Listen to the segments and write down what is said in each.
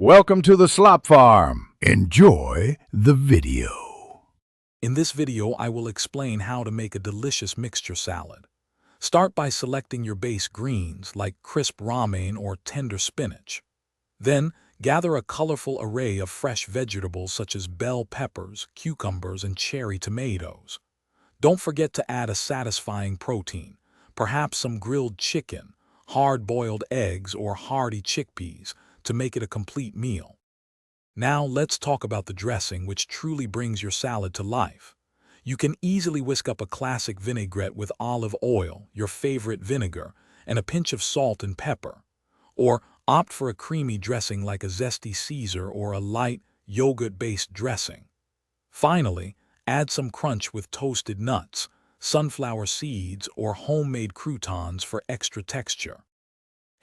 Welcome to the Slop Farm. Enjoy the video. In this video, I will explain how to make a delicious mixture salad. Start by selecting your base greens like crisp romaine or tender spinach. Then, gather a colorful array of fresh vegetables such as bell peppers, cucumbers, and cherry tomatoes. Don't forget to add a satisfying protein, perhaps some grilled chicken, hard-boiled eggs, or hearty chickpeas, to make it a complete meal. Now let's talk about the dressing, which truly brings your salad to life. You can easily whisk up a classic vinaigrette with olive oil, your favorite vinegar, and a pinch of salt and pepper. Or opt for a creamy dressing like a zesty Caesar or a light, yogurt-based dressing. Finally, add some crunch with toasted nuts, sunflower seeds, or homemade croutons for extra texture.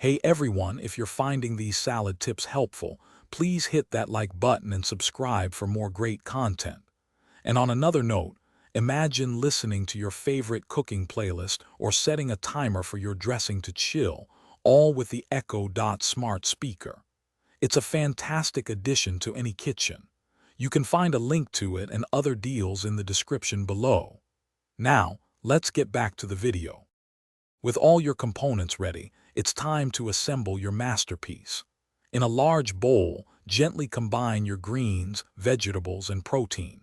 Hey everyone, if you're finding these salad tips helpful, please hit that like button and subscribe for more great content. And on another note, imagine listening to your favorite cooking playlist or setting a timer for your dressing to chill, all with the Echo Dot smart speaker. It's a fantastic addition to any kitchen. You can find a link to it and other deals in the description below. Now, let's get back to the video. With all your components ready, it's time to assemble your masterpiece. In a large bowl, gently combine your greens, vegetables, and protein.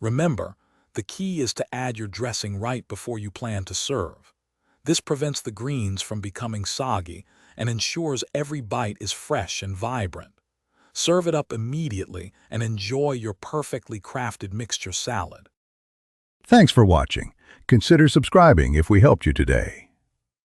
Remember, the key is to add your dressing right before you plan to serve. This prevents the greens from becoming soggy and ensures every bite is fresh and vibrant. Serve it up immediately and enjoy your perfectly crafted mixture salad. Thanks for watching. Consider subscribing if we helped you today.